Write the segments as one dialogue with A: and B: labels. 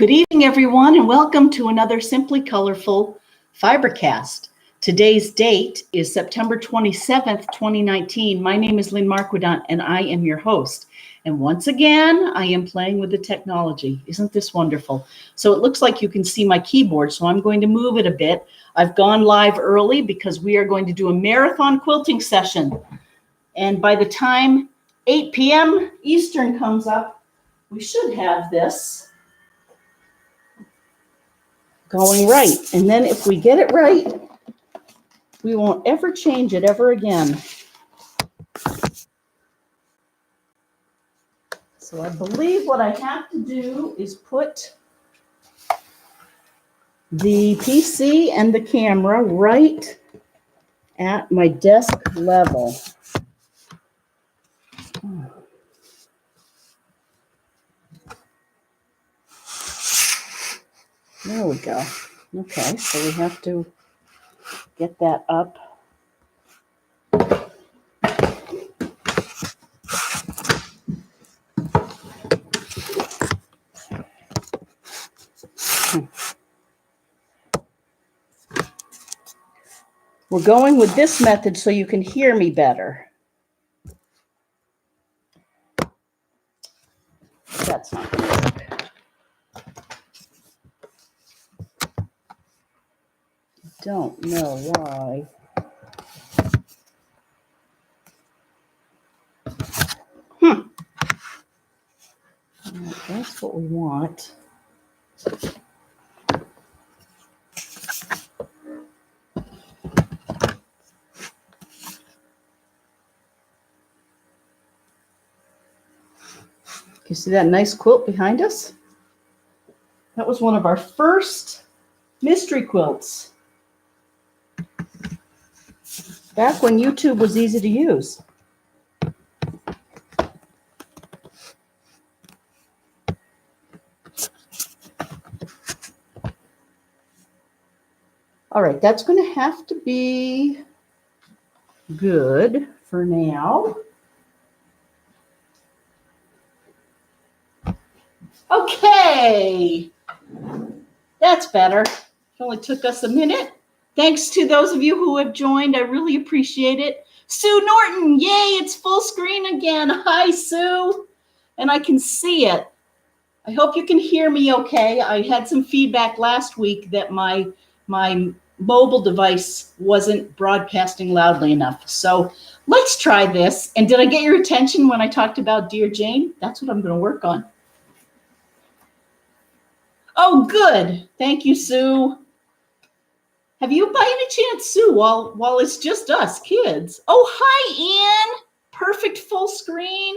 A: Good evening, everyone, and welcome to another Simply Colorful FiberCast. Today's date is September 27th, 2019. My name is Lynn Marquidant, and I am your host. And once again, I am playing with the technology. Isn't this wonderful? So it looks like you can see my keyboard, so I'm going to move it a bit. I've gone live early because we are going to do a marathon quilting session. And by the time 8 p.m. Eastern comes up, we should have this going right. And then if we get it right, we won't ever change it ever again. So I believe what I have to do is put the PC and the camera right at my desk level. There we go. Okay, so we have to get that up. We're going with this method so you can hear me better. That's not going to work. Don't know why. That's what we want. You see that nice quilt behind us? That was one of our first mystery quilts. Back when YouTube was easy to use. All right, that's going to have to be good for now. Okay, that's better. It only took us a minute. Thanks to those of you who have joined. I really appreciate it. Sue Norton, yay, it's full screen again. Hi, Sue. And I can see it. I hope you can hear me okay. I had some feedback last week that my mobile device wasn't broadcasting loudly enough. So let's try this. And did I get your attention when I talked about Dear Jane? That's what I'm going to work on. Oh, good. Thank you, Sue. Have you, by any chance, Sue, while it's just us kids? Oh, hi, Ann. Perfect full screen.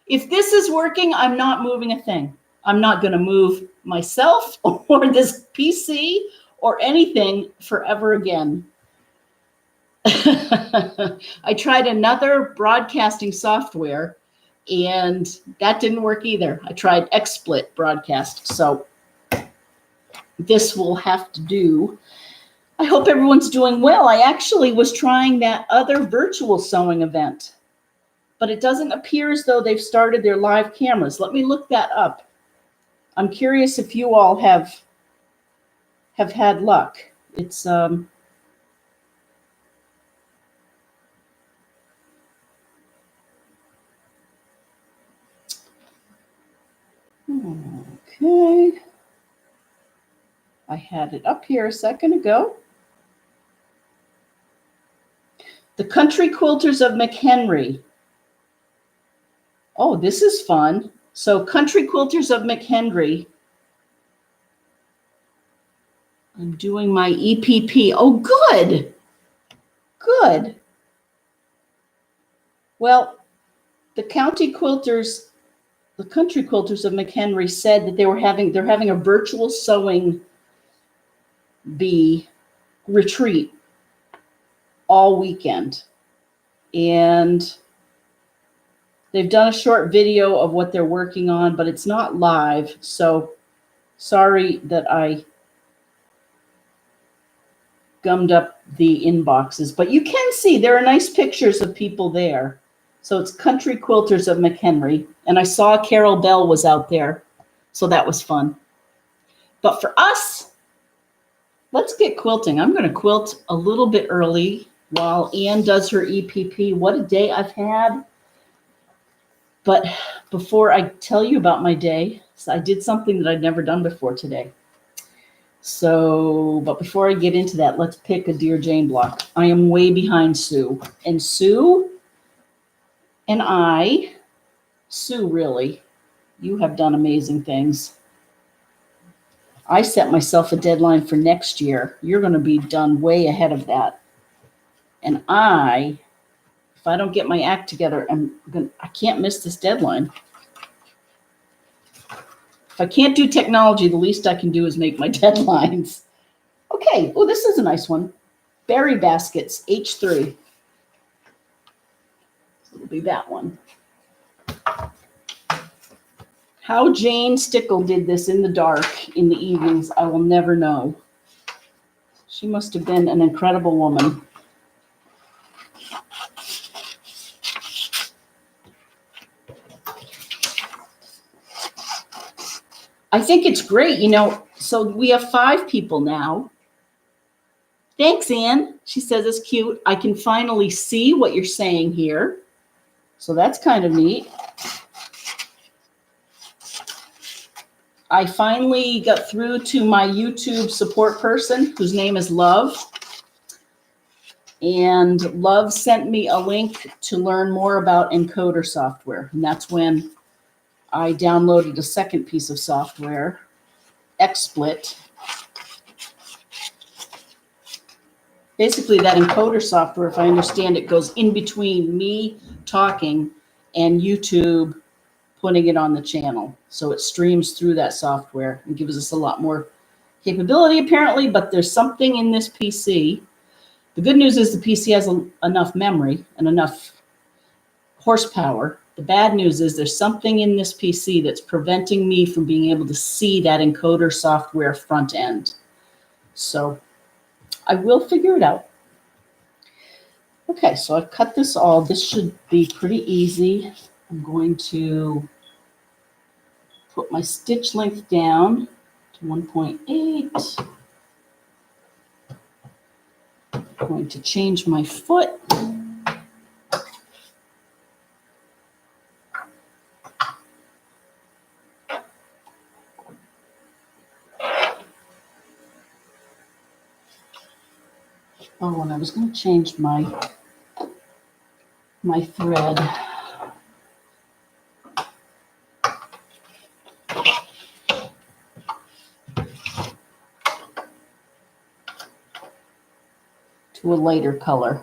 A: If this is working, I'm not moving a thing. I'm not going to move myself or this PC or anything forever again. I tried another broadcasting software, and that didn't work either. I tried XSplit broadcast, so this will have to do. I hope everyone's doing well. I actually was trying that other virtual sewing event, but it doesn't appear as though they've started their live cameras. Let me look that up. I'm curious if you all have had luck. It's okay. I had it up here a second ago. The Country Quilters of McHenry. Oh, this is fun. So Country Quilters of McHenry. I'm doing my EPP. Oh, good. Good. Well, the Country Quilters of McHenry said that they're having a virtual sewing bee retreat all weekend. And they've done a short video of what they're working on, but it's not live. So sorry that I gummed up the inboxes, but you can see there are nice pictures of people there. So it's Country Quilters of McHenry. And I saw Carol Bell was out there. So that was fun. But for us, let's get quilting. I'm going to quilt a little bit early while Ann does her EPP. What a day I've had. But before I tell you about my day, I did something that I'd never done before today. So, but before I get into that, let's pick a Dear Jane block. I am way behind Sue. And Sue, really, you have done amazing things. I set myself a deadline for next year. You're going to be done way ahead of that. And if I don't get my act together, I can't miss this deadline. If I can't do technology, the least I can do is make my deadlines. Okay. Oh, this is a nice one. Berry baskets, H3. It'll be that one. How Jane Stickle did this in the dark in the evenings, I will never know. She must have been an incredible woman. I think it's great, so we have 5 people now. Thanks, Ann. She says it's cute. I can finally see what you're saying here. So that's kind of neat. I finally got through to my YouTube support person, whose name is Love. And Love sent me a link to learn more about encoder software. And that's when I downloaded a second piece of software, XSplit. Basically, that encoder software, if I understand it, goes in between me talking and YouTube putting it on the channel. So it streams through that software and gives us a lot more capability, apparently, but there's something in this PC. The good news is the PC has enough memory and enough horsepower. The bad news is there's something in this PC that's preventing me from being able to see that encoder software front end. So I will figure it out. Okay, so I've cut this all. This should be pretty easy. I'm going to put my stitch length down to 1.8. I'm going to change my foot. Oh, and I was going to change my thread. To a lighter color.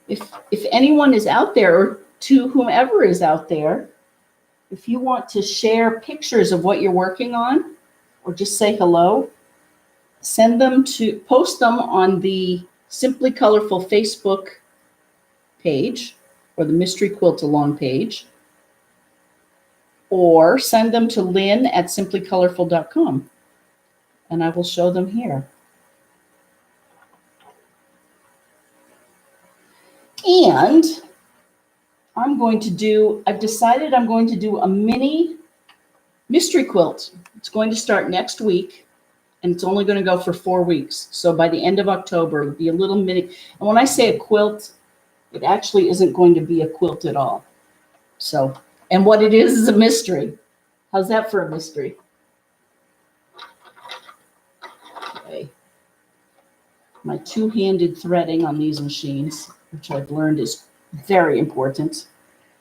A: If anyone is out there, or to whomever is out there, if you want to share pictures of what you're working on, or just say hello, post them on the Simply Colorful Facebook page, or the Mystery Quilt Along page, or send them to lynn@simplycolorful.com. And I will show them here. And I've decided I'm going to do a mini mystery quilt. It's going to start next week, and it's only going to go for 4 weeks. So by the end of October, it'll be a little mini. And when I say a quilt, it actually isn't going to be a quilt at all. So, and what it is a mystery. How's that for a mystery? Okay. My two-handed threading on these machines, which I've learned is very important.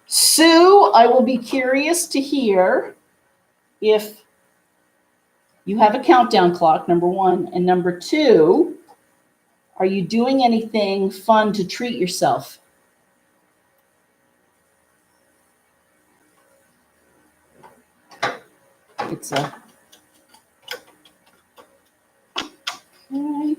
A: Sue, I will be curious to hear if you have a countdown clock, number 1. And number 2, are you doing anything fun to treat yourself? It's a... Okay.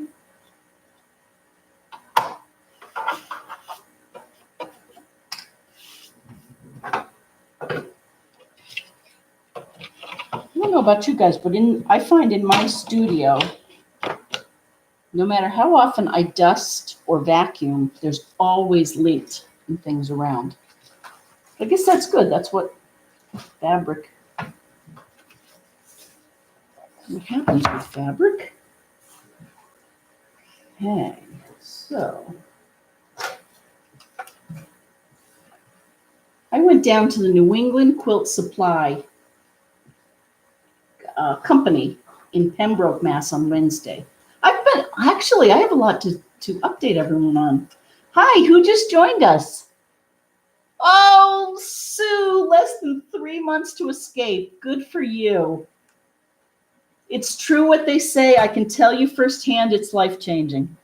A: I don't know about you guys, but I find in my studio, no matter how often I dust or vacuum, there's always lint and things around. I guess that's good. That's what fabric. What happens with fabric? Okay, so I went down to the New England Quilt Supply company in Pembroke, Mass on Wednesday. I have a lot to update everyone on. Hi, who just joined us? Oh, Sue, less than 3 months to escape. Good for you. It's true what they say. I can tell you firsthand, it's life-changing.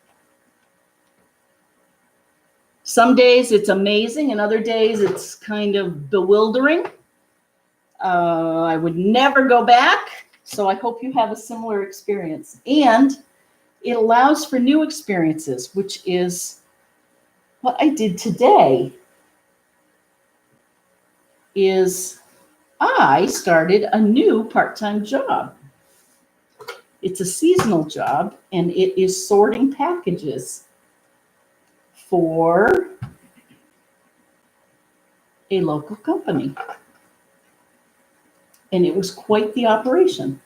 A: Some days it's amazing, and other days it's kind of bewildering. I would never go back, so I hope you have a similar experience. And it allows for new experiences, which is what I did today. Is I started a new part-time job. It's a seasonal job, and it is sorting packages for a local company. And it was quite the operation.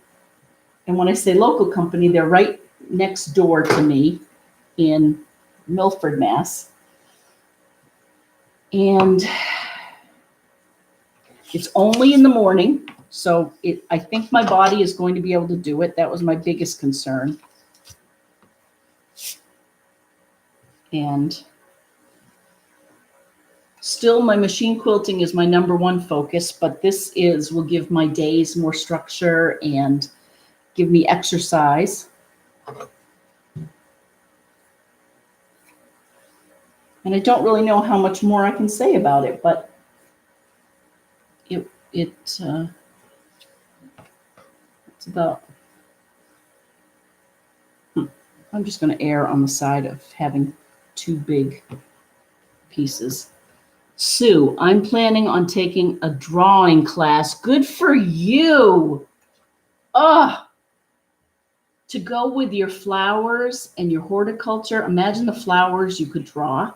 A: And when I say local company, they're right next door to me in Milford, Mass. And it's only in the morning, so I think my body is going to be able to do it. That was my biggest concern. And still, my machine quilting is my #1 focus, but this will give my days more structure and give me exercise. And I don't really know how much more I can say about it, but it's about, I'm just going to err on the side of having 2 big pieces. Sue, I'm planning on taking a drawing class. Good for you. To go with your flowers and your horticulture. Imagine the flowers you could draw.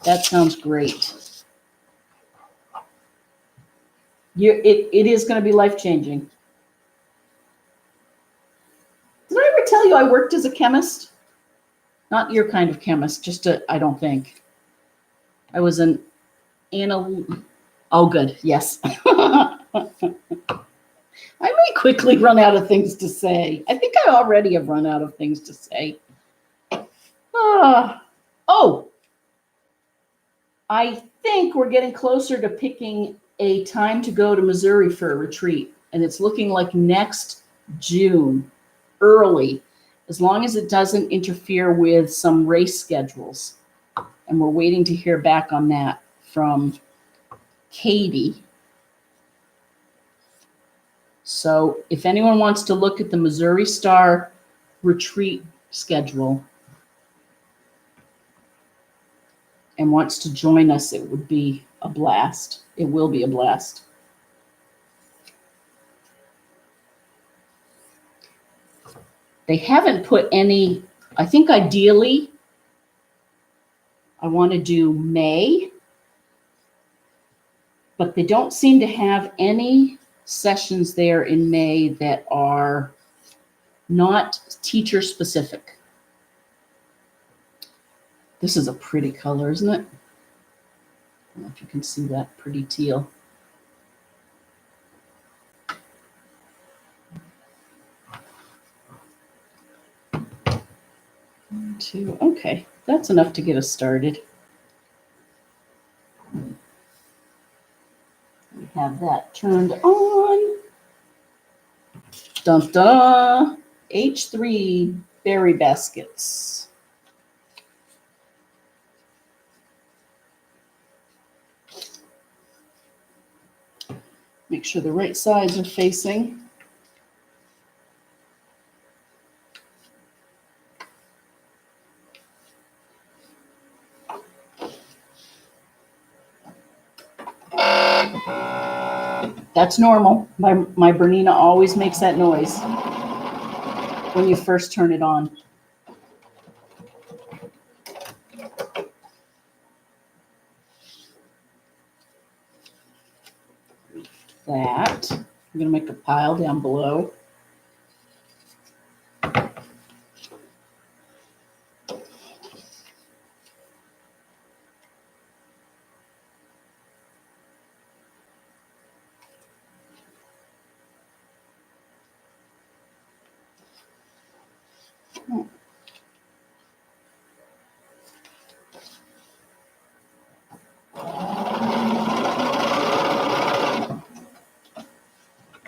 A: That sounds great. It is going to be life-changing. Did I ever tell you I worked as a chemist? Not your kind of chemist, I don't think. I was an oh, good, yes. I may quickly run out of things to say. I think I already have run out of things to say. I think we're getting closer to picking a time to go to Missouri for a retreat, and it's looking like next June, early, as long as it doesn't interfere with some race schedules. And we're waiting to hear back on that from Katie. So if anyone wants to look at the Missouri Star retreat schedule and wants to join us, it would be a blast. It will be a blast. They haven't put any, I think ideally, I want to do May, but they don't seem to have any sessions there in May that are not teacher specific. This is a pretty color, isn't it? I don't know if you can see that pretty teal. One, 2, okay, that's enough to get us started. We have that turned on. Dun dun. H3 berry baskets. Make sure the right sides are facing. That's normal. My Bernina always makes that noise when you first turn it on. that. I'm going to make a pile down below.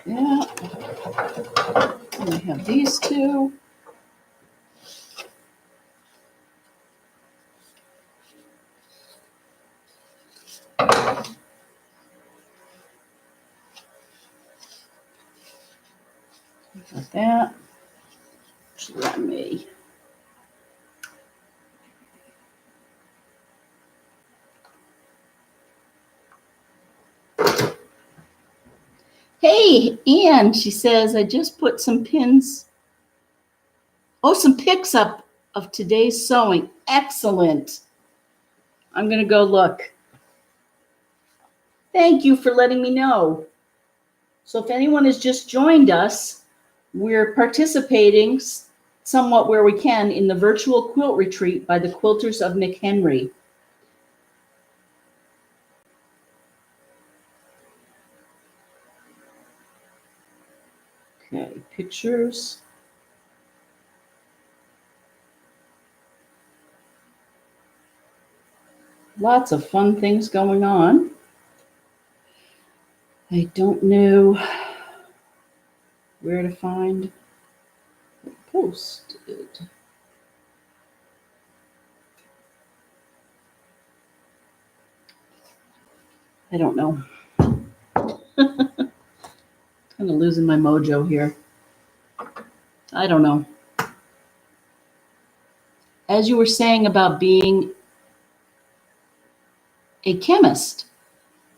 A: Yeah. And I have these two. Like that. Let me. Hey, Ann, she says, I just put some pins. Oh, some pics up of today's sewing. Excellent. I'm going to go look. Thank you for letting me know. So if anyone has just joined us, we're participating somewhat where we can in the virtual quilt retreat by the Quilters of McHenry. Okay, pictures. Lots of fun things going on. I don't know where to find the posted. I don't know. Kind of losing my mojo here. I don't know. As you were saying about being a chemist.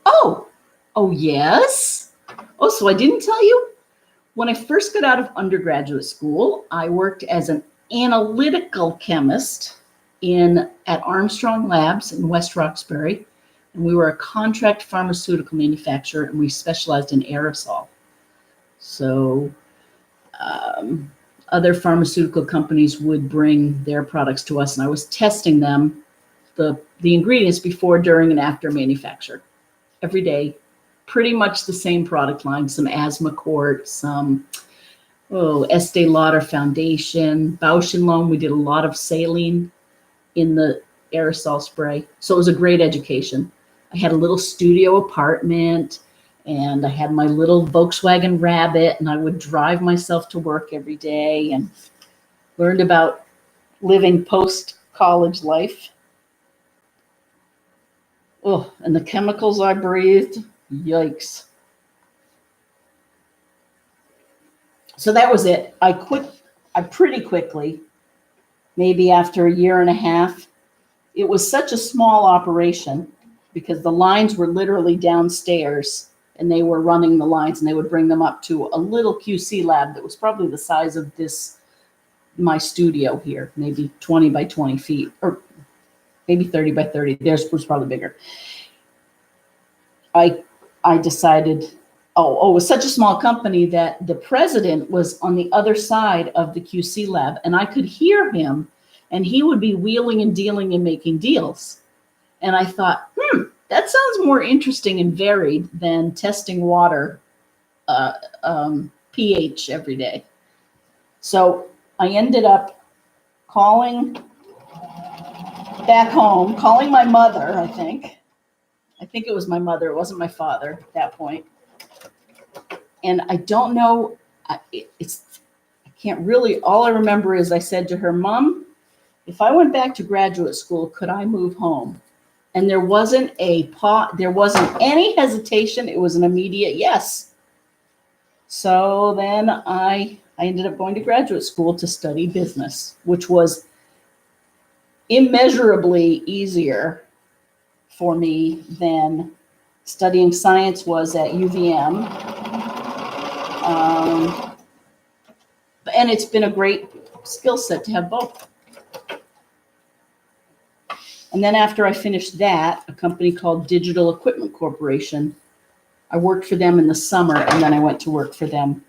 A: Oh, yes. Oh, so I didn't tell you? When I first got out of undergraduate school, I worked as an analytical chemist at Armstrong Labs in West Roxbury. And we were a contract pharmaceutical manufacturer, and we specialized in aerosol. So other pharmaceutical companies would bring their products to us, and I was testing them, the ingredients before, during, and after manufacture. Every day, pretty much the same product line, some Asthmacort, some Estee Lauder Foundation, Bausch & Lomb. We did a lot of saline in the aerosol spray. So it was a great education. I had a little studio apartment, and I had my little Volkswagen Rabbit, and I would drive myself to work every day and learned about living post-college life. Oh, and the chemicals I breathed, yikes. So that was it. I pretty quickly, maybe after a year and a half, it was such a small operation because the lines were literally downstairs, and they were running the lines, and they would bring them up to a little QC lab that was probably the size of my studio here, maybe 20 by 20 feet, or maybe 30 by 30. Theirs was probably bigger. I decided, it was such a small company that the president was on the other side of the QC lab, and I could hear him, and he would be wheeling and dealing and making deals. And I thought, that sounds more interesting and varied than testing water pH every day. So I ended up calling back home, calling my mother, I think it was my mother. It wasn't my father at that point. And I don't know, I can't really, all I remember is I said to her, Mom, if I went back to graduate school, could I move home? And there wasn't any hesitation. It was an immediate yes. So then I ended up going to graduate school to study business, which was immeasurably easier for me than studying science was at UVM. And it's been a great skill set to have both. And then after I finished that, a company called Digital Equipment Corporation I worked for them in the summer, and then I went to work for them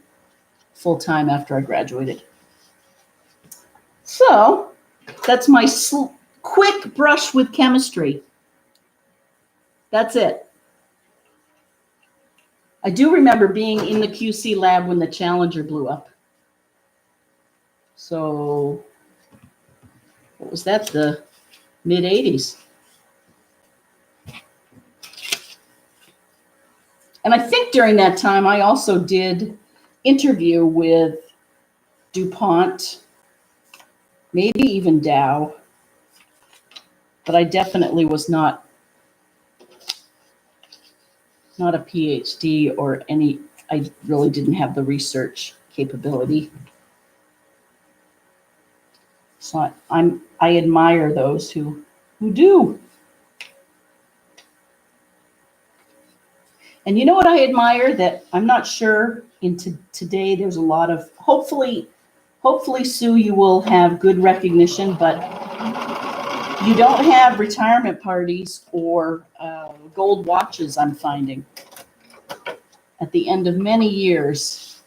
A: full-time after I graduated. So that's my quick brush with chemistry. That's it. I do remember being in the QC lab when the Challenger blew up. So what was that, the mid-'80s? And I think during that time, I also did interview with DuPont, maybe even Dow, but I definitely was not a PhD or any, I really didn't have the research capability. So I admire those who do. And you know what I admire that I'm not sure today there's a lot of, hopefully Sue, you will have good recognition, but you don't have retirement parties or gold watches, I'm finding. At the end of many years,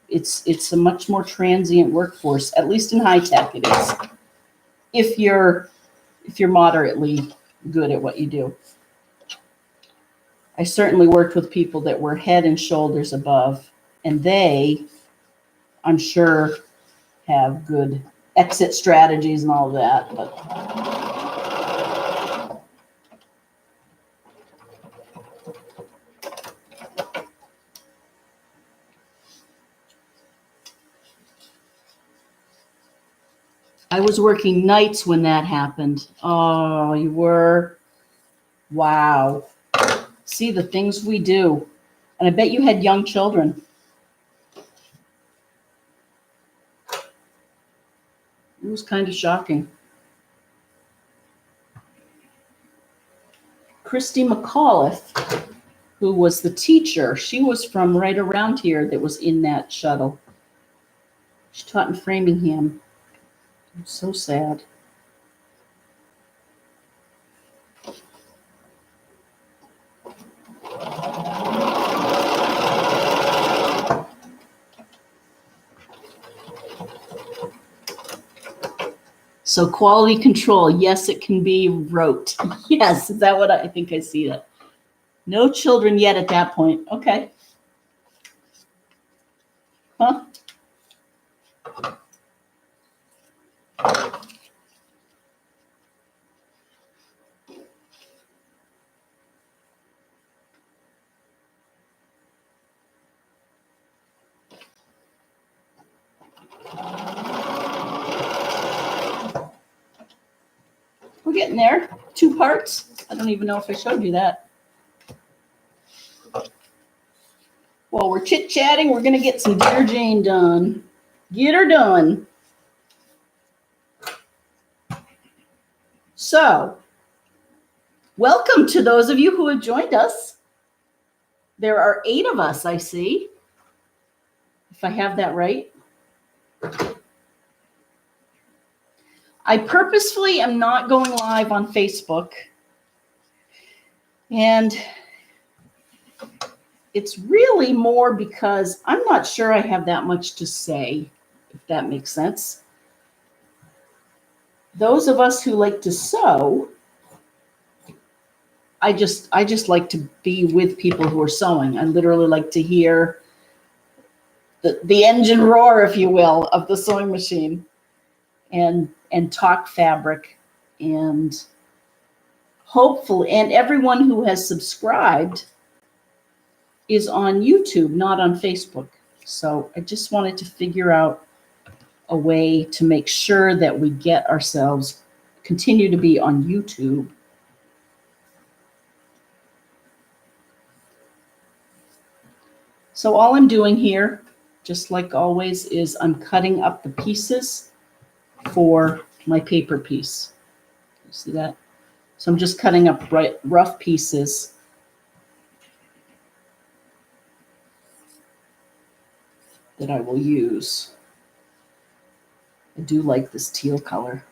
A: it's a much more transient workforce, at least in high tech it is, if you're moderately good at what you do. I certainly worked with people that were head and shoulders above, and they, I'm sure, have good exit strategies and all of that, but I was working nights when that happened. Oh, you were? Wow. See the things we do. And I bet you had young children. It was kind of shocking. Christy McAuliffe, who was the teacher, she was from right around here that was in that shuttle. She taught in Framingham. It's so sad. So quality control, yes, it can be rote. Yes, is that what I think I see that? No children yet at that point. Okay. Huh? We're getting there. 2 parts. I don't even know if I showed you that. While we're chit-chatting, we're going to get some Dear Jane done. Get her done. So, welcome to those of you who have joined us. There are 8 of us, I see. If I have that right. I purposefully am not going live on Facebook. And it's really more because I'm not sure I have that much to say, if that makes sense. Those of us who like to sew, I just like to be with people who are sewing. I literally like to hear the engine roar, if you will, of the sewing machine, and talk fabric, and hopefully, and everyone who has subscribed is on YouTube, not on Facebook. So I just wanted to figure out a way to make sure that we get ourselves, continue to be on YouTube. So all I'm doing here, just like always, is I'm cutting up the pieces for my paper piece. You see that? So I'm just cutting up rough pieces. That I will use. I do like this teal color.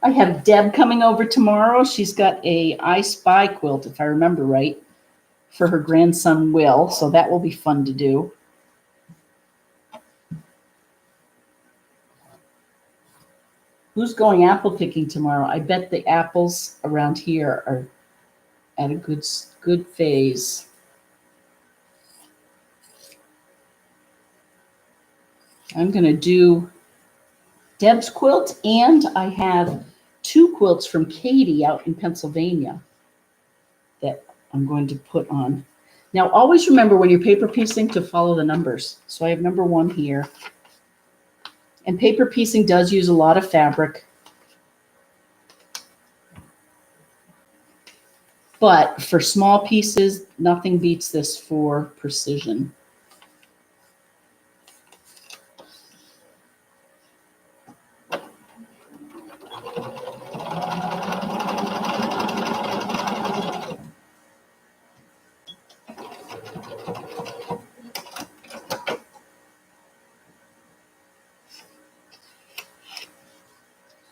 A: I have Deb coming over tomorrow. She's got a I Spy quilt, if I remember right, for her grandson Will. So that will be fun to do. Who's going apple picking tomorrow? I bet the apples around here are at a good phase. I'm going to do Deb's quilt, and I have 2 quilts from Katie out in Pennsylvania that I'm going to put on. Now, always remember when you're paper piecing to follow the numbers. So I have number 1 here. And paper piecing does use a lot of fabric. But for small pieces, nothing beats this for precision.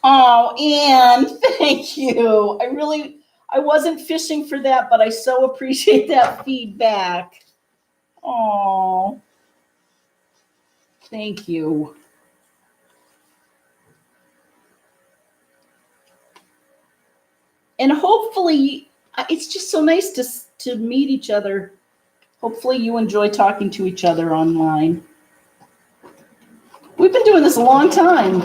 A: Oh, Anne, thank you. I wasn't fishing for that, but I so appreciate that feedback. Oh, thank you. And hopefully, it's just so nice to meet each other. Hopefully you enjoy talking to each other online. We've been doing this a long time.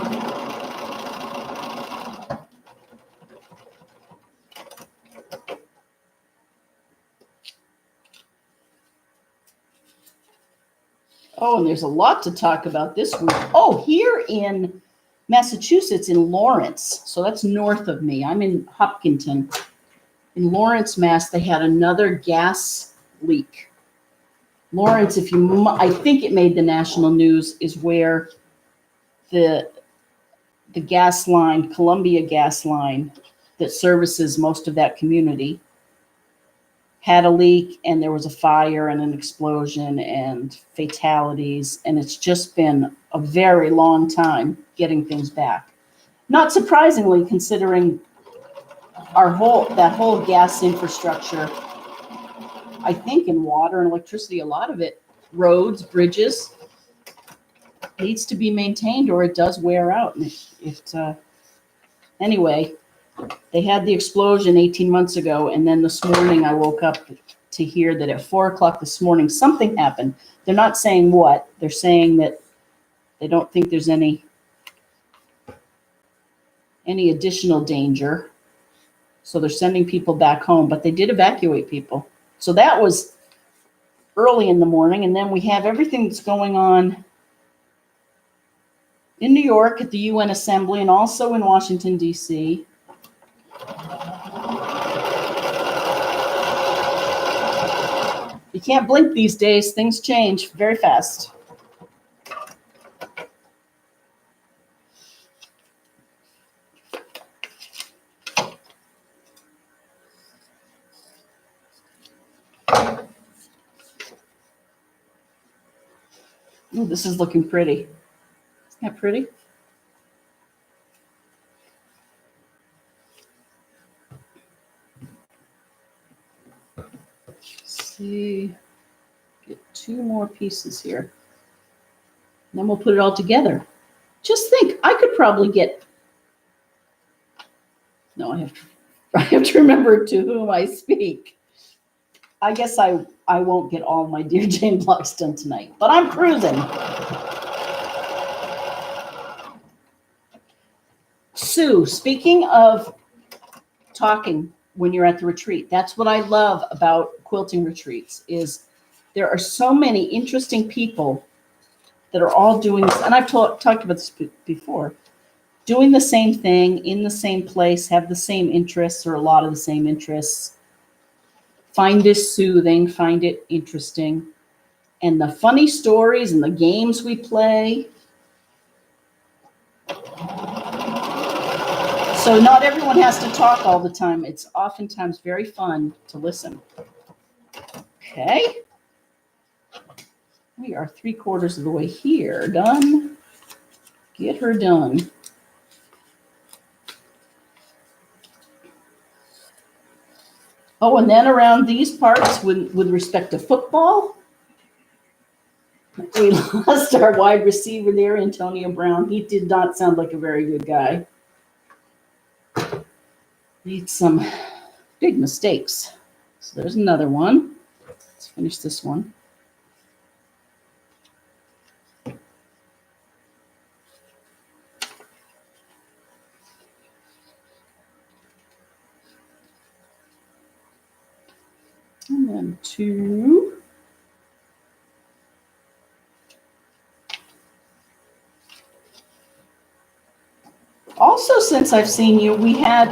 A: Oh, and there's a lot to talk about this week. Oh, here in Massachusetts, in Lawrence. So that's north of me. I'm in Hopkinton. In Lawrence, Mass, they had another gas leak. Lawrence, I think it made the national news, is where the gas line, Columbia gas line, that services most of that community, had a leak, and there was a fire and an explosion and fatalities, and it's just been a very long time getting things back. Not surprisingly, considering that whole gas infrastructure, I think in water and electricity, a lot of it, roads, bridges, needs to be maintained or it does wear out. And anyway, they had the explosion 18 months ago, and then this morning I woke up to hear that at 4 o'clock this morning, something happened. They're not saying what. They're saying that they don't think there's any additional danger. So they're sending people back home, but they did evacuate people. So that was early in the morning, and then we have everything that's going on in New York at the UN Assembly and also in Washington, D.C. You can't blink these days. Things change very fast. Ooh, this is looking pretty. Isn't that pretty? See, get 2 more pieces here. And then we'll put it all together. Just think, I could probably get, no, I have to remember to whom I speak. I guess I won't get all my Dear Jane blocks done tonight, but I'm cruising. Sue, speaking of talking when you're at the retreat, that's what I love about quilting retreats is there are so many interesting people that are all doing this, and I've talked about this before, doing the same thing in the same place, have the same interests or a lot of the same interests, find this soothing, find it interesting, and the funny stories and the games we play. So not everyone has to talk all the time. It's oftentimes very fun to listen. Okay. We are 3/4 of the way here. Done. Get her done. Oh, and then around these parts, with respect to football, we lost our wide receiver there, Antonio Brown. He did not sound like a very good guy. Made some big mistakes. So there's another one. Let's finish this one. And then two. Also, since I've seen you, we had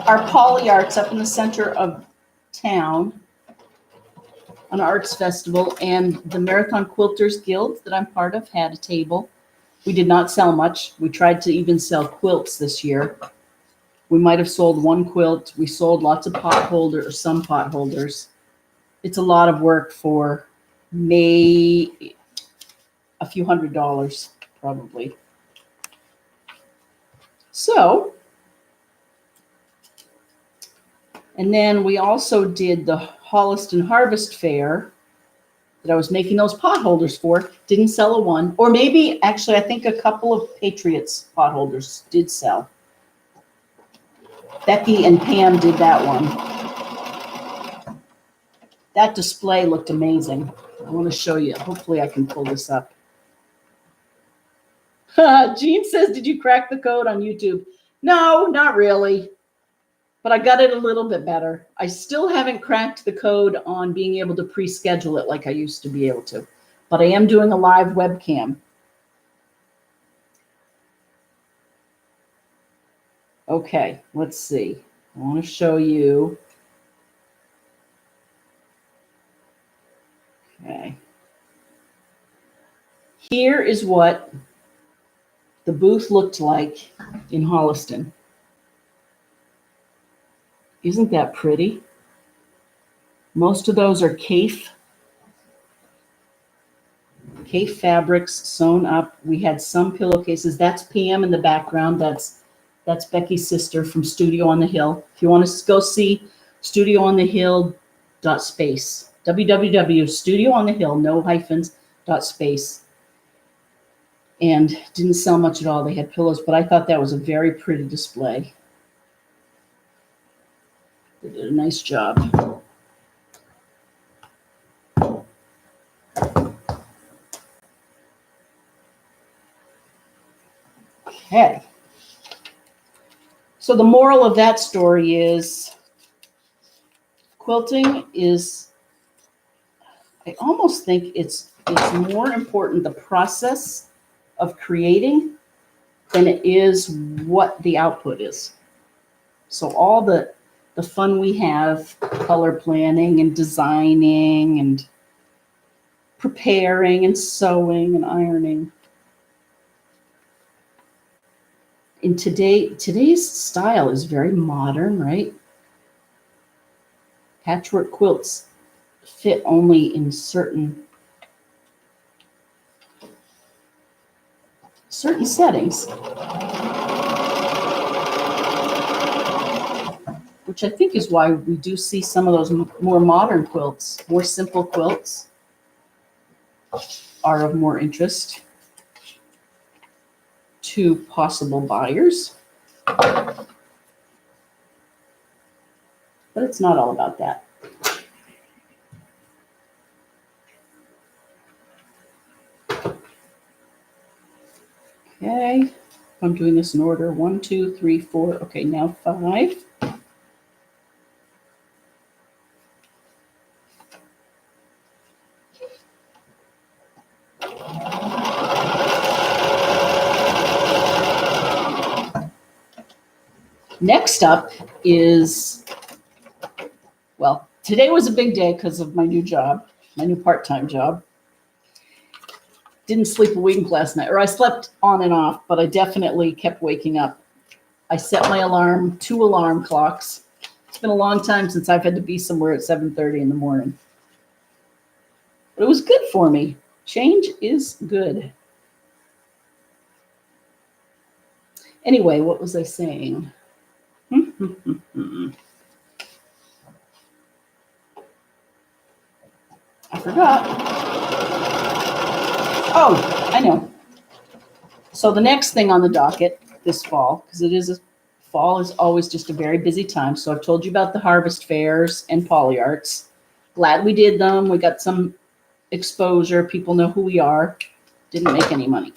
A: our poly arts up in the center of town, an arts festival, and the Marathon Quilters Guild that I'm part of had a table. We did not sell much. We tried to even sell quilts this year. We might have sold one quilt. We sold lots of pot holders, or some pot holders. It's a lot of work for a few $100s, probably. So, and then we also did the Holliston Harvest Fair that I was making those pot holders for. Didn't sell a one. Or maybe, actually, I think a couple of Patriots pot holders did sell. Becky and Pam did that one. That display looked amazing. I want to show you. Hopefully I can pull this up. Jean says, did you crack the code on YouTube? No, not really. But I got it a little bit better. I still haven't cracked the code on being able to pre-schedule it like I used to be able to. But I am doing a live webcam. Okay, let's see. I want to show you. Okay. Here is what the booth looked like in Holliston. Isn't that pretty? Most of those are Cafe fabrics sewn up. We had some pillowcases. That's Pam in the background. That's Becky's sister from Studio on the Hill. If you want to go see studioonthehill.space, www.studioonthehill, no hyphens, .space. And didn't sell much at all. They had pillows, but I thought that was a very pretty display. They did a nice job. Okay. So the moral of that story is quilting is, I almost think it's more important the process of creating than it is what the output is. So all the fun we have, color planning and designing and preparing and sewing and ironing. In today's style is very modern, right? Patchwork quilts fit only in certain settings, which I think is why we do see some of those more modern quilts, more simple quilts are of more interest to possible buyers. But it's not all about that. Okay, I'm doing this in order. 1, 2, 3, 4. Okay, now 5. Next up is, well, today was a big day because of my new job, my new part-time job. Didn't sleep a wink last night, or I slept on and off, but I definitely kept waking up. I set my alarm, 2 alarm clocks. It's been a long time since I've had to be somewhere at 7:30 in the morning. But it was good for me. Change is good. Anyway, what was I saying? forgot. Oh, I know. So the next thing on the docket this fall, because fall is always just a very busy time. So I've told you about the harvest fairs and poly arts. Glad we did them. We got some exposure. People know who we are. Didn't make any money.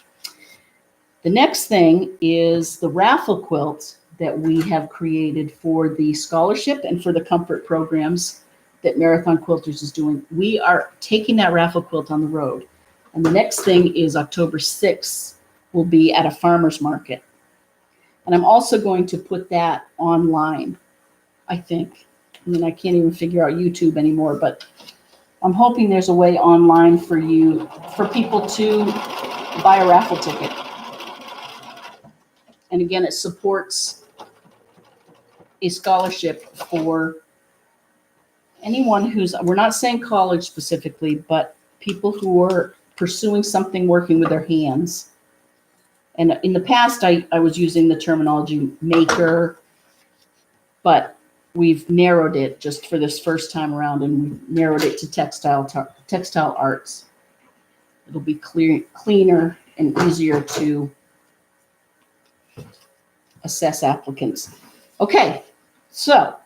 A: The next thing is the raffle quilt that we have created for the scholarship and for the comfort programs that Marathon Quilters is doing. We are taking that raffle quilt on the road. And the next thing is October 6th will be at a farmer's market. And I'm also going to put that online, I think. I mean, I can't even figure out YouTube anymore, but I'm hoping there's a way online for people to buy a raffle ticket. And again, it supports a scholarship for anyone we're not saying college specifically, but people who are pursuing something working with their hands. And in the past, I was using the terminology maker, but we've narrowed it just for this first time around, and we've narrowed it to textile arts. It'll be cleaner and easier to assess applicants. Okay, so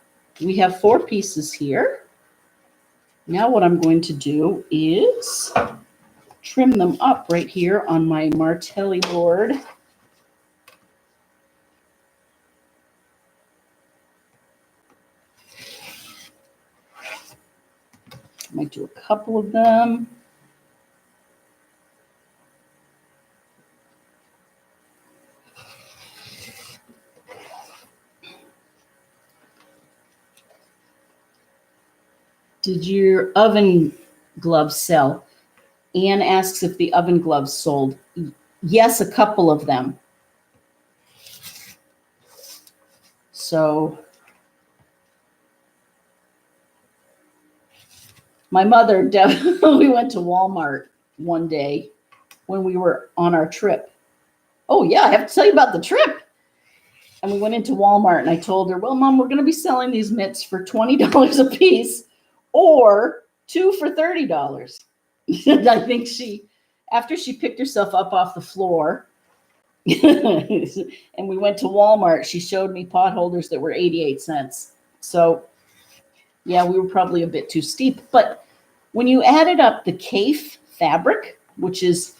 A: we have 4 pieces here. Now what I'm going to do is trim them up right here on my Martelli board. I might do a couple of them. Did your oven gloves sell? Anne asks if the oven gloves sold. Yes, a couple of them. So my mother we went to Walmart one day when we were on our trip. Oh yeah, I have to tell you about the trip. And we went into Walmart and I told her, well, Mom, we're going to be selling these mitts for $20 a piece or 2 for $30. I think after she picked herself up off the floor and we went to Walmart, she showed me pot holders that were 88 cents. So yeah, we were probably a bit too steep. But when you added up the Kaif fabric, which is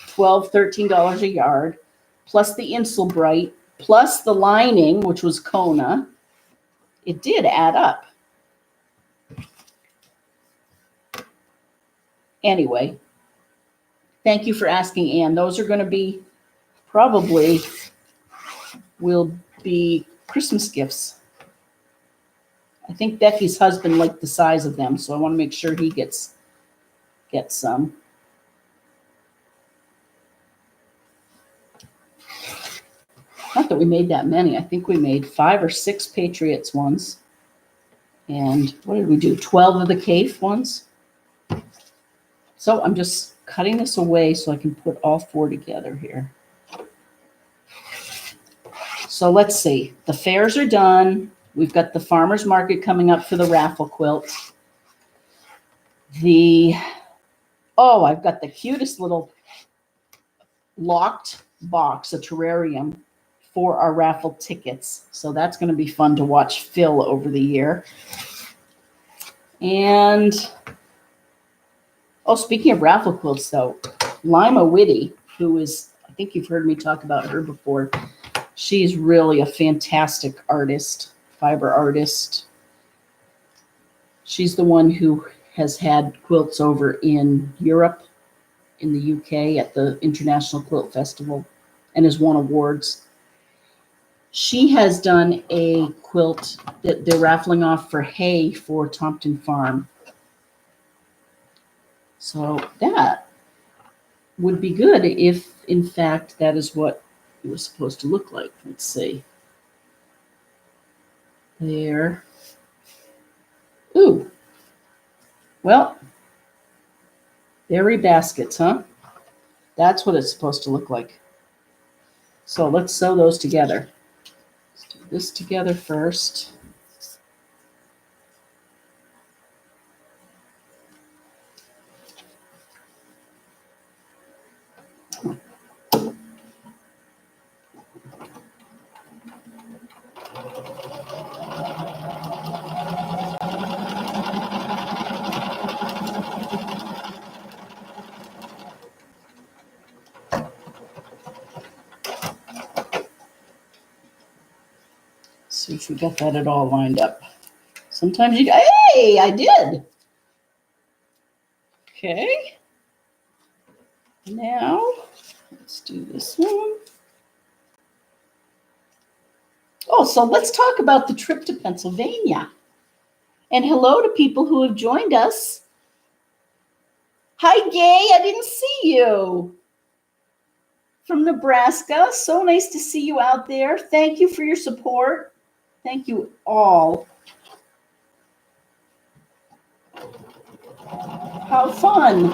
A: $12, $13 a yard, plus the Insulbright, plus the lining, which was Kona, it did add up. Anyway, thank you for asking, Anne. Those are going to be will be Christmas gifts. I think Becky's husband liked the size of them, so I want to make sure he gets some. Not that we made that many. I think we made 5 or 6 Patriots ones. And what did we do? 12 of the Kaif ones. So I'm just cutting this away so I can put all 4 together here. So let's see. The fairs are done. We've got the farmer's market coming up for the raffle quilt. I've got the cutest little locked box, a terrarium, for our raffle tickets. So that's going to be fun to watch fill over the year. And, speaking of raffle quilts, though, Lima Whitty, who is, I think you've heard me talk about her before, she's really a fantastic artist, fiber artist. She's the one who has had quilts over in Europe, in the UK at the International Quilt Festival, and has won awards. She has done a quilt that they're raffling off for hay for Tompton Farm. So that would be good if, in fact, that is what it was supposed to look like. Let's see. There. Ooh. Well, berry baskets, huh? That's what it's supposed to look like. So let's sew those together. Let's do this together first. see if we got that at all lined up. Sometimes you, hey, I did. Okay. Now, let's do this one. Oh, so let's talk about the trip to Pennsylvania. And hello to people who have joined us. Hi, Gay, I didn't see you. From Nebraska, so nice to see you out there. Thank you for your support. Thank you all. How fun.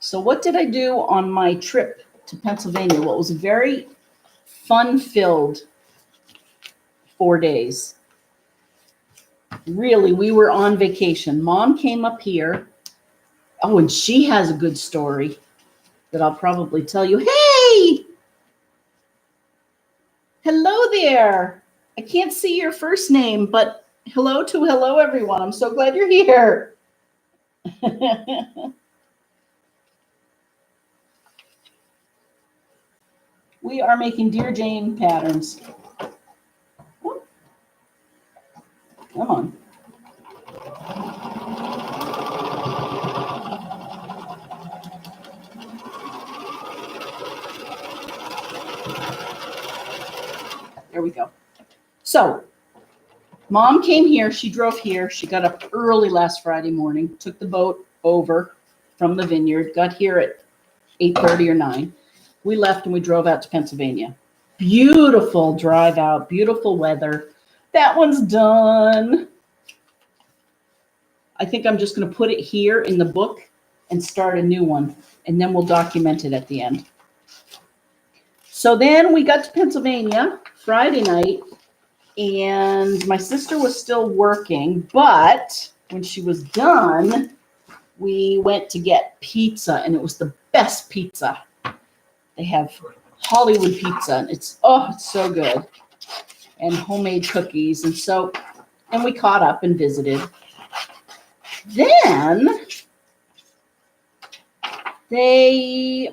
A: So what did I do on my trip to Pennsylvania? Well, it was a very fun-filled 4 days. Really, we were on vacation. Mom came up here. Oh, and she has a good story that I'll probably tell you. Hey! Hello there. I can't see your first name, but hello everyone. I'm so glad you're here. We are making Dear Jane patterns. Oh, come on. There we go. So, Mom came here. She drove here. She got up early last Friday morning, took the boat over from the vineyard, got here at 8:30 or 9. We left and we drove out to Pennsylvania. Beautiful drive out, beautiful weather. That one's done. I think I'm just going to put it here in the book and start a new one, and then we'll document it at the end. So then we got to Pennsylvania Friday night, and my sister was still working, but when she was done, we went to get pizza, and it was the best pizza. They have Hollywood pizza, and it's so good, and homemade cookies, and we caught up and visited. Then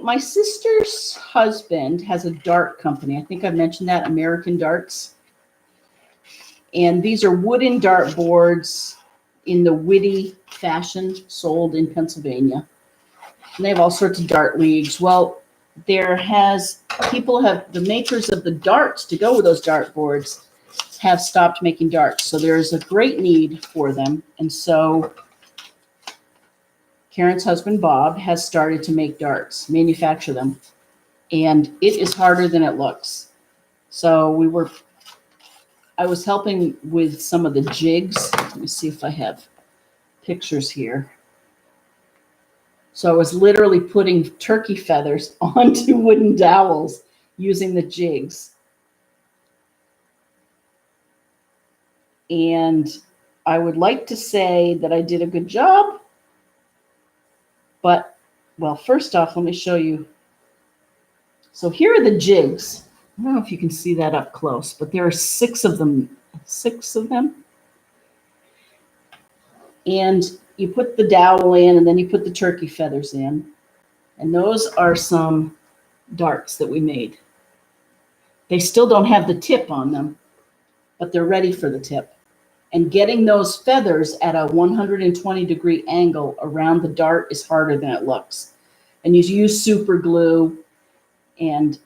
A: my sister's husband has a dart company. I think I mentioned that, American Darts. And these are wooden dart boards in the witty fashion sold in Pennsylvania. And they have all sorts of dart leagues. Well, the makers of the darts to go with those dart boards have stopped making darts. So there's a great need for them. And so Karen's husband, Bob, has started to make darts, manufacture them. And it is harder than it looks. So I was helping with some of the jigs. Let me see if I have pictures here. So I was literally putting turkey feathers onto wooden dowels using the jigs. And I would like to say that I did a good job. But, well, first off, let me show you. So here are the jigs. I don't know if you can see that up close, but there are 6 of them. 6 of them. And you put the dowel in, and then you put the turkey feathers in. And those are some darts that we made. They still don't have the tip on them, but they're ready for the tip. And getting those feathers at a 120-degree angle around the dart is harder than it looks. And you use super glue, and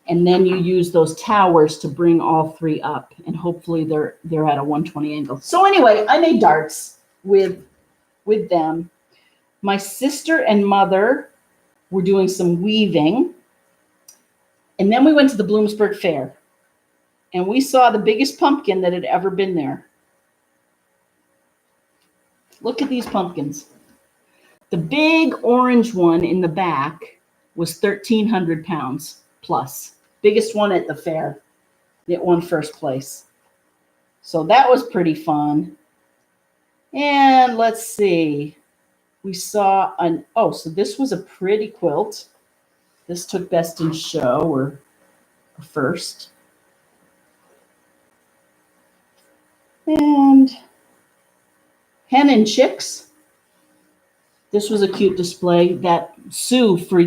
A: then you use those towers to bring all 3 up, and hopefully they're at a 120 angle. So anyway, I made darts with them. My sister and mother were doing some weaving, and then we went to the Bloomsburg Fair, and we saw the biggest pumpkin that had ever been there. Look at these pumpkins. The big orange one in the back was 1,300 pounds plus. Biggest one at the fair. It won first place. So that was pretty fun. And let's see. We saw so this was a pretty quilt. This took best in show or first. And hen and chicks. This was a cute display that Sue for,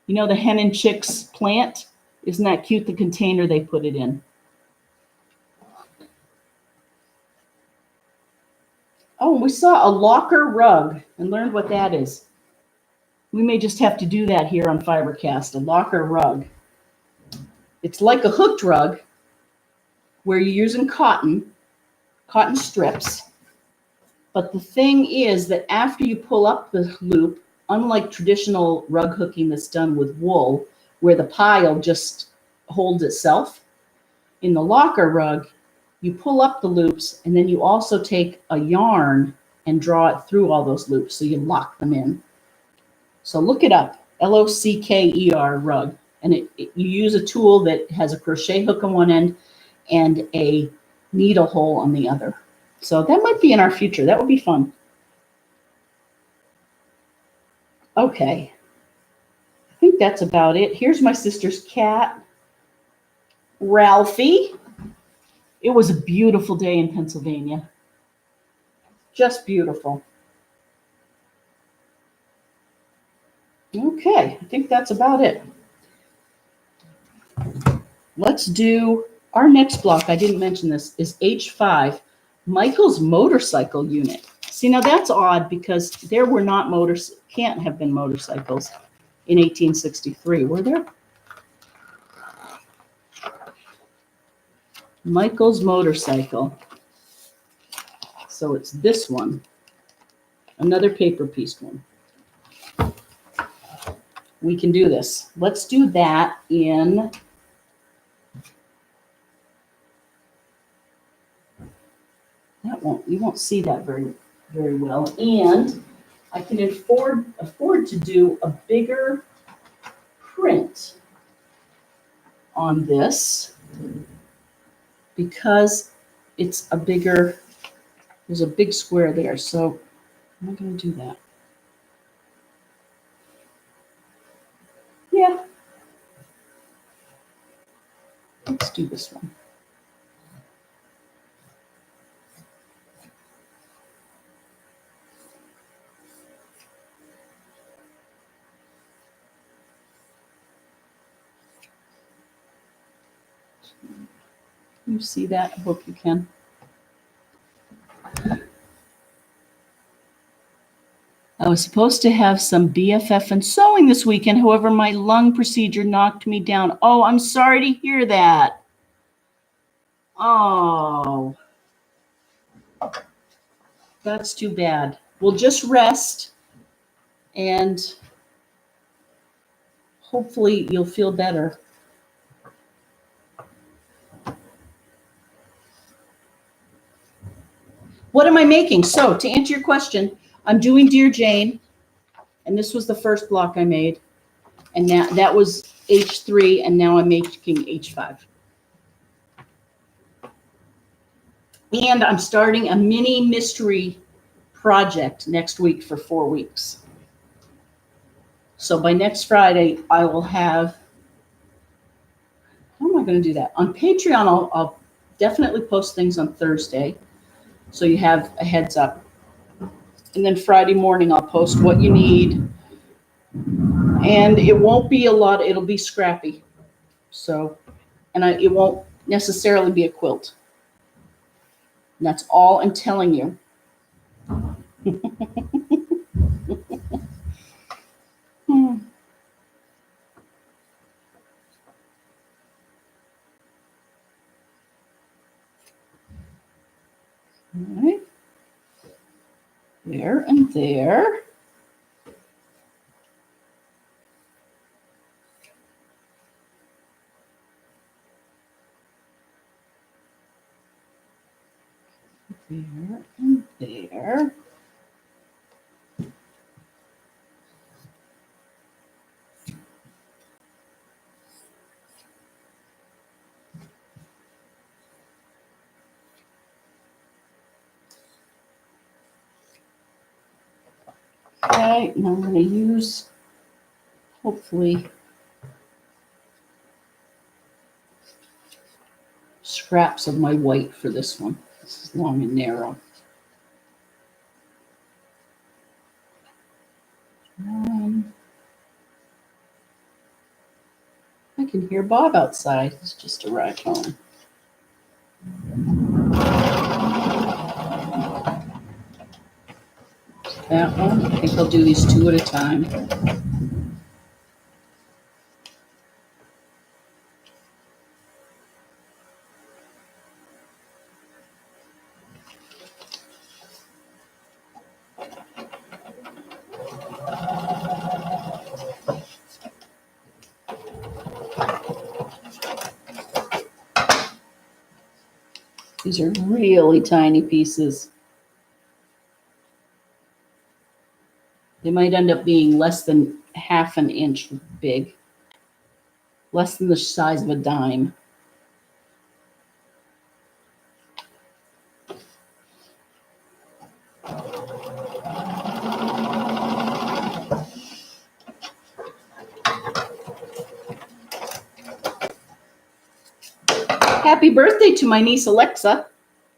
A: the hen and chicks plant. Isn't that cute, the container they put it in? Oh, we saw a locker rug and learned what that is. We may just have to do that here on FiberCast, a locker rug. It's like a hooked rug where you're using cotton strips. But the thing is that after you pull up the loop, unlike traditional rug hooking that's done with wool, where the pile just holds itself, in the locker rug, you pull up the loops and then you also take a yarn and draw it through all those loops so you lock them in. So look it up, L-O-C-K-E-R rug. And you use a tool that has a crochet hook on one end and a needle hole on the other. So that might be in our future. That would be fun. Okay. I think that's about it. Here's my sister's cat, Ralphie. It was a beautiful day in Pennsylvania. Just beautiful. Okay, I think that's about it. Let's do our next block. I didn't mention this, is H5, Michael's motorcycle unit. See, now that's odd because there were not can't have been motorcycles in 1863, were there? Michael's motorcycle. So it's this one, another paper pieced one. We can do this. Let's do that in you won't see that very well. And I can afford to do a bigger print on this because it's there's a big square there. So I'm not going to do that. Yeah. Let's do this one. You see that? I hope you can. I was supposed to have some BFF and sewing this weekend. However, my lung procedure knocked me down. Oh, I'm sorry to hear that. Oh, that's too bad. We'll just rest and hopefully you'll feel better. What am I making? So to answer your question, I'm doing Dear Jane, and this was the first block I made, and now that was H3, and now I'm making H5. And I'm starting a mini mystery project next week for 4 weeks. So by next Friday, I will have, how am I going to do that? On Patreon, I'll definitely post things on Thursday, so you have a heads up. And then Friday morning, I'll post what you need. And it won't be a lot, it'll be scrappy. So, and it won't necessarily be a quilt. And that's all I'm telling you. All right. There and there. There and there. Okay, and I'm going to use, hopefully, scraps of my white for this one. This is long and narrow. I can hear Bob outside. He's just arrived home. That one. I think I'll do these two at a time. These are really tiny pieces. They might end up being less than half an inch big, less than the size of a dime. Happy birthday to my niece Alexa.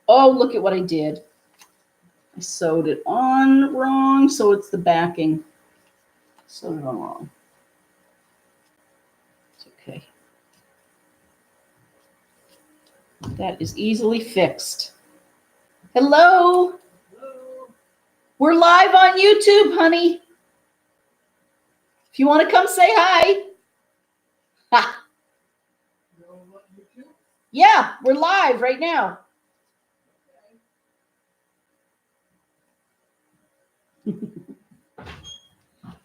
A: Oh, look at what I did. I sewed it on wrong, so it's the backing. Sewed it on wrong. It's okay. That is easily fixed. Hello.
B: Hello.
A: We're live on YouTube, honey. If you want to come say hi. Ha.
B: You're on what, YouTube?
A: Yeah, we're live right now.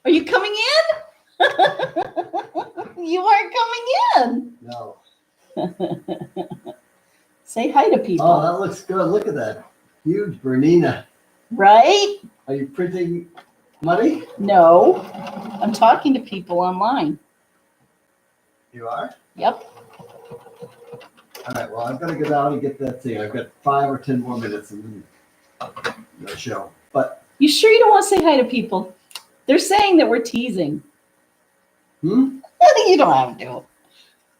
A: Are you coming in? You aren't coming in.
B: No.
A: Say hi to people.
B: Oh, that looks good. Look at that. Huge Bernina.
A: Right?
B: Are you printing money?
A: No. I'm talking to people online.
B: You are?
A: Yep.
B: All right, well, I've got to go down and get that thing. I've got 5 or 10 more minutes and the show. But
A: You sure you don't want to say hi to people? They're saying that we're teasing. You don't have to.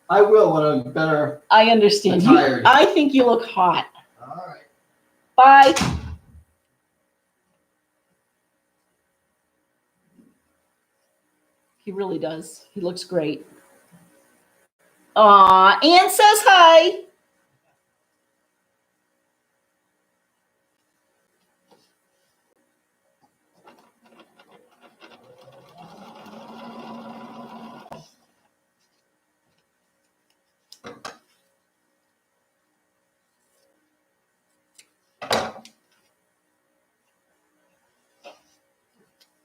B: I will when I'm better.
A: I understand.
B: I'm tired.
A: I think you look hot.
B: All right.
A: Bye. He really does. He looks great. Aw, Ann says hi.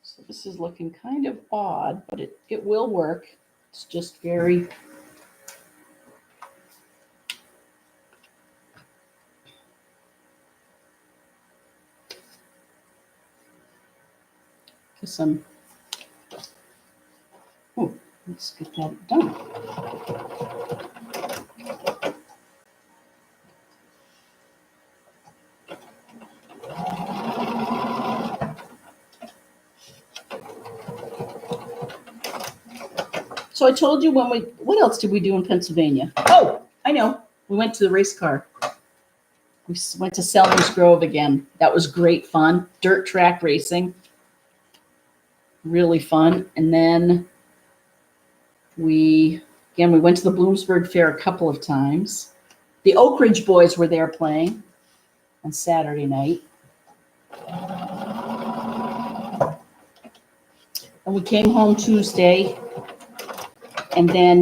A: So this is looking kind of odd, but it will work. It's just very... Some... Oh, let's get that done. So I told you what else did we do in Pennsylvania? Oh, I know. We went to the race car. We went to Selmer's Grove again. That was great fun. Dirt track racing. Really fun. And then we went to the Bloomsburg Fair a couple of times. The Oak Ridge boys were there playing on Saturday night. And we came home Tuesday. And then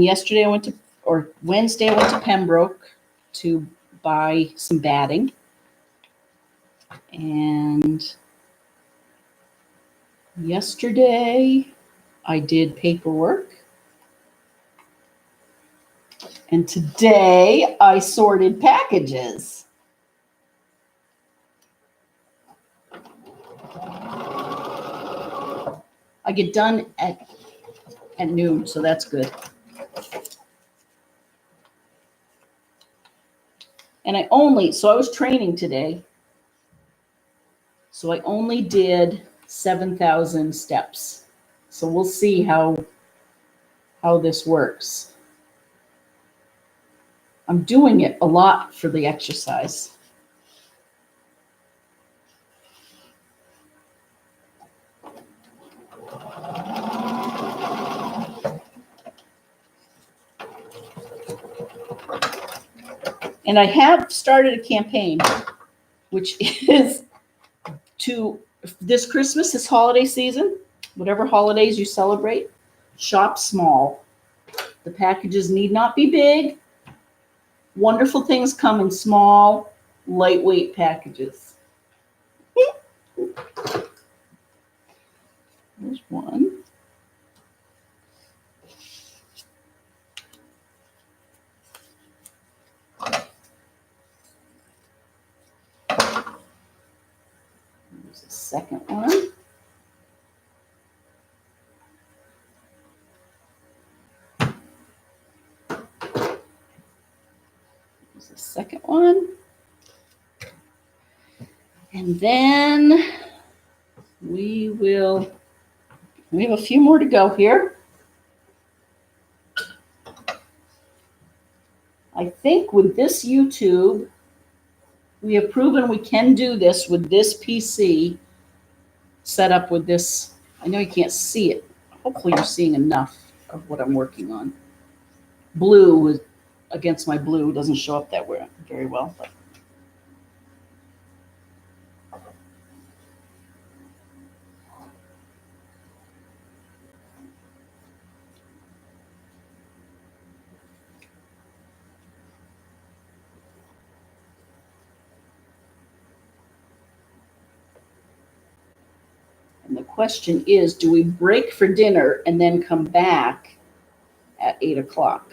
A: Wednesday I went to Pembroke to buy some batting. And yesterday I did paperwork. And today I sorted packages. I get done at noon, so that's good. And I was training today. So I only did 7,000 steps. So we'll see how this works. I'm doing it a lot for the exercise. And I have started a campaign, which is to this Christmas, this holiday season, whatever holidays you celebrate, shop small. The packages need not be big. Wonderful things come in small, lightweight packages. There's one. There's a second one. There's the second one. And then we have a few more to go here. I think with this YouTube, we have proven we can do this with this PC set up with this. I know you can't see it. Hopefully you're seeing enough of what I'm working on. Blue against my blue doesn't show up that very well. But. And the question is, do we break for dinner and then come back at 8 o'clock?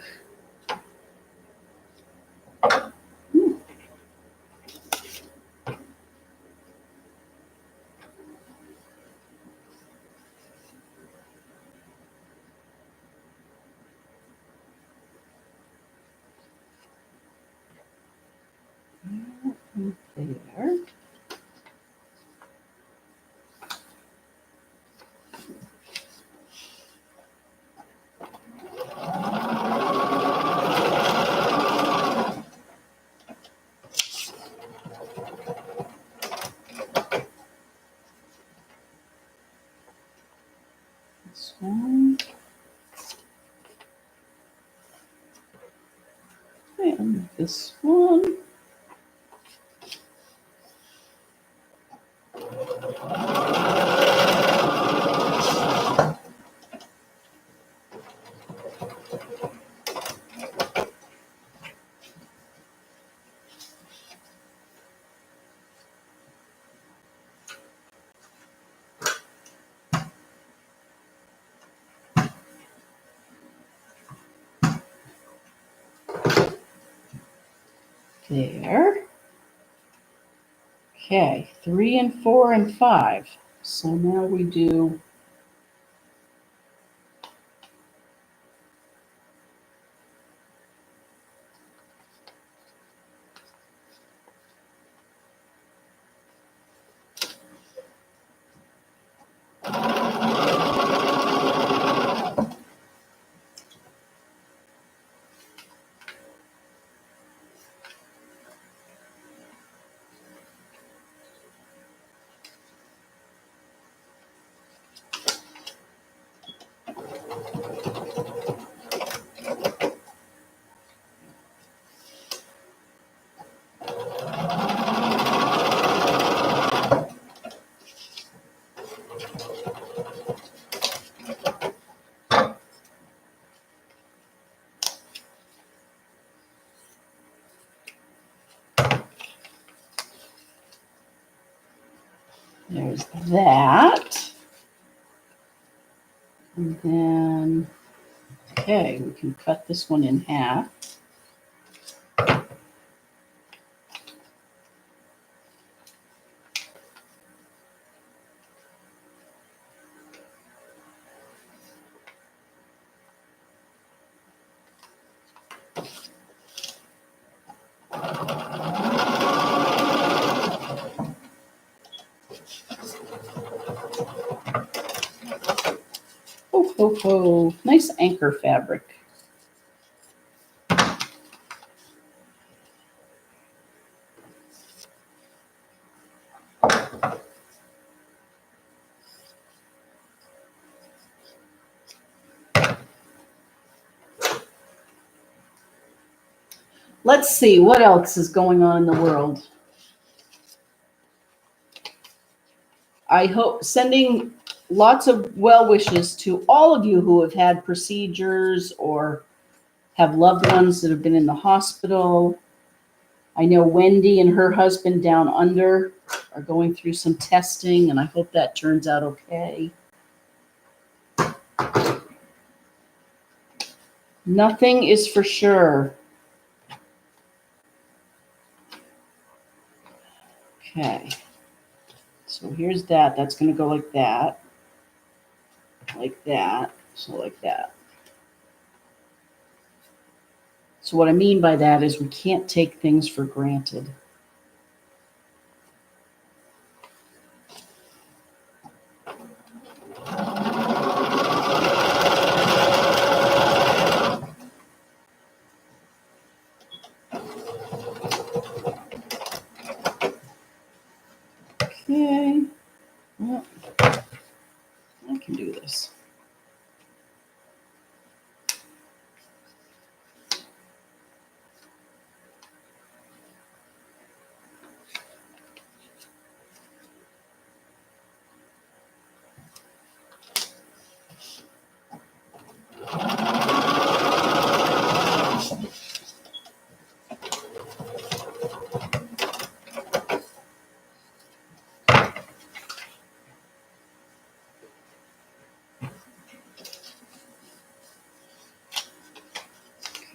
A: There. This one. And this one. There. Okay, 3 and 4 and 5. So now we do there's that. And then, okay, we can cut this one in half. Oh, nice anchor fabric. Let's see what else is going on in the world. I hope sending lots of well wishes to all of you who have had procedures or have loved ones that have been in the hospital. I know Wendy and her husband down under are going through some testing, and I hope that turns out okay. Nothing is for sure. Okay. So here's that. That's going to go like that. Like that. So like that. So what I mean by that is we can't take things for granted. Okay. Well, I can do this.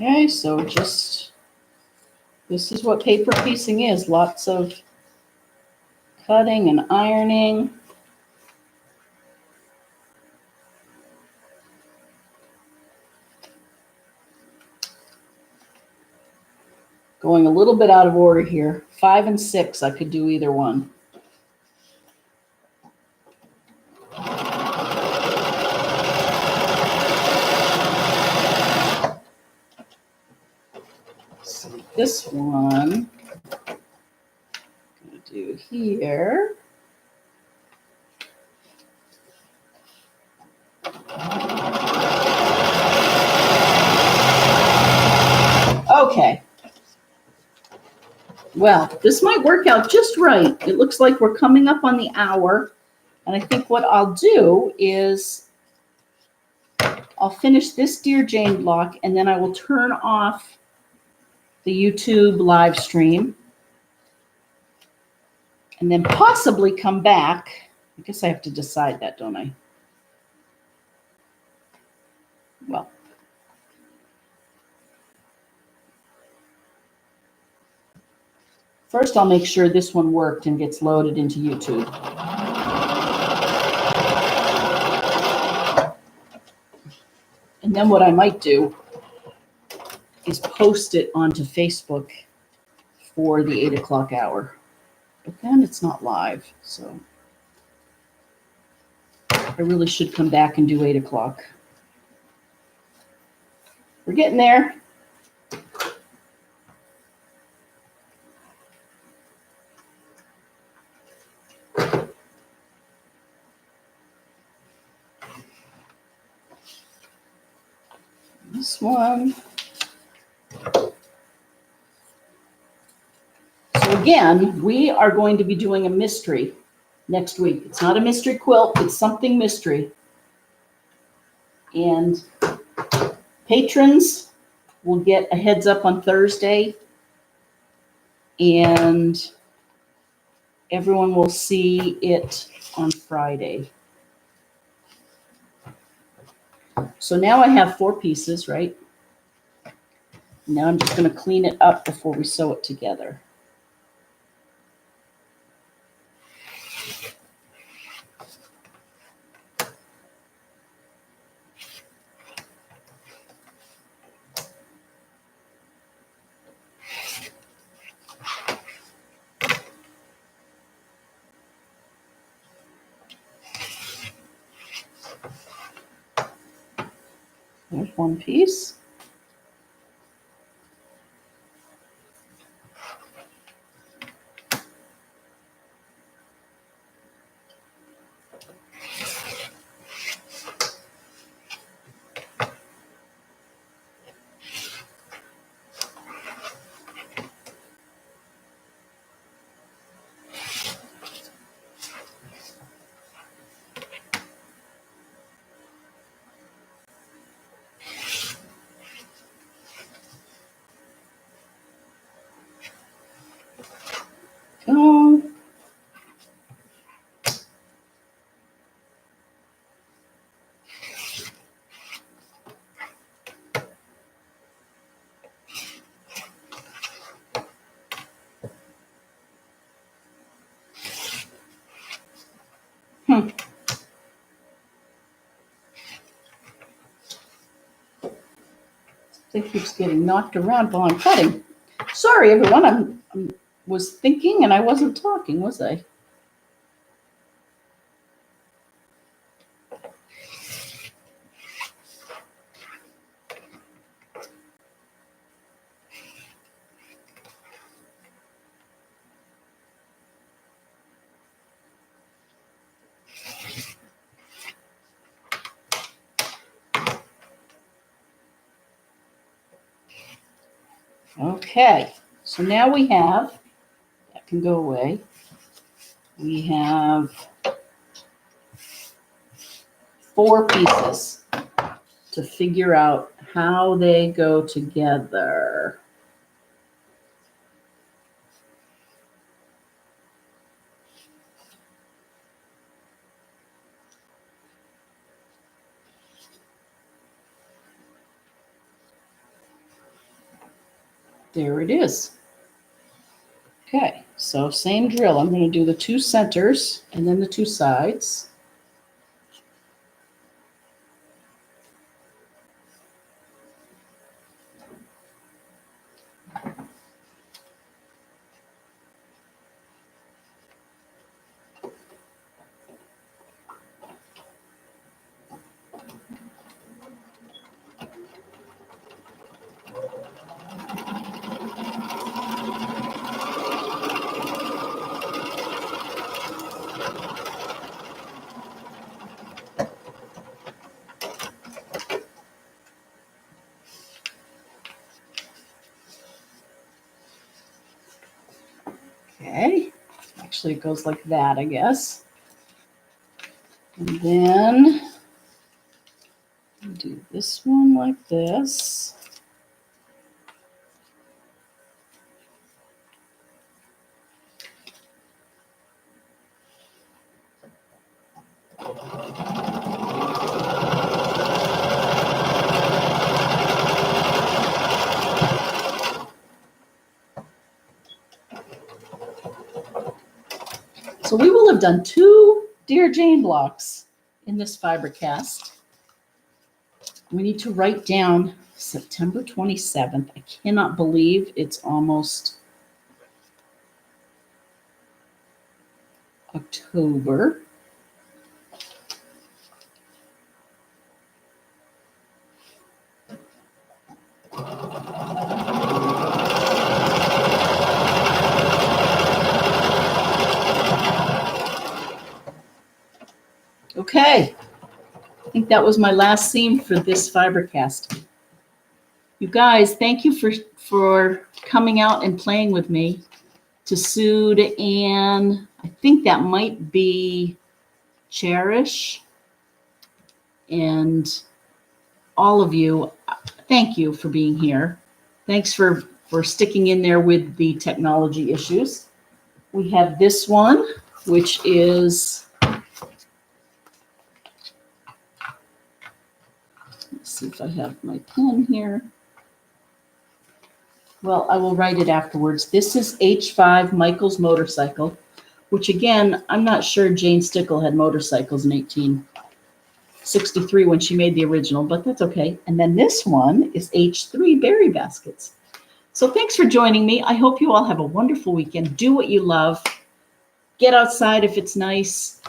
A: Okay, so just, this is what paper piecing is. Lots of cutting and ironing. Going a little bit out of order here. 5 and 6, I could do either one. So this one, I'm going to do here. Okay. Well, this might work out just right. It looks like we're coming up on the hour. And I think what I'll do is I'll finish this Dear Jane block, and then I will turn off the YouTube live stream. And then possibly come back. I guess I have to decide that, don't I? Well. First, I'll make sure this one worked and gets loaded into YouTube. And then what I might do is post it onto Facebook for the 8 o'clock hour. But then it's not live, so I really should come back and do 8 o'clock. We're getting there. This one. So again, we are going to be doing a mystery next week. It's not a mystery quilt, it's something mystery. And patrons will get a heads up on Thursday, and everyone will see it on Friday. So now I have 4 pieces, right? Now I'm just going to clean it up before we sew it together. There's one piece. go. It keeps getting knocked around while I'm cutting. Sorry, everyone. I was thinking and I wasn't talking, was I? Okay, so now we have, that can go away. We have 4 pieces to figure out how they go together. There it is. Okay, so same drill. I'm going to do the 2 centers and then the 2 sides. Okay, actually it goes like that, I guess. And then do this one like this. So we will have done 2 Dear Jane blocks in this FiberCast. We need to write down September 27th. I cannot believe it's almost October. Okay, I think that was my last seam for this FiberCast. You guys, thank you for coming out and playing with me. To Sue, to Anne, I think that might be Cherish, and all of you, thank you for being here. Thanks for sticking in there with the technology issues. We have this one, which is, let's see if I have my pen here. Well, I will write it afterwards. This is H5 Michael's motorcycle, which again, I'm not sure Jane Stickle had motorcycles in 1863 when she made the original, but that's okay. And then this one is H3 berry baskets. So thanks for joining me. I hope you all have a wonderful weekend. Do what you love. Get outside if it's nice.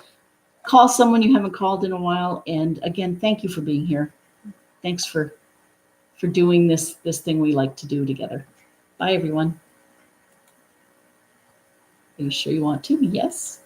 A: Call someone you haven't called in a while. And again, thank you for being here. Thanks for doing this thing we like to do together. Bye, everyone. Are you sure you want to? Yes.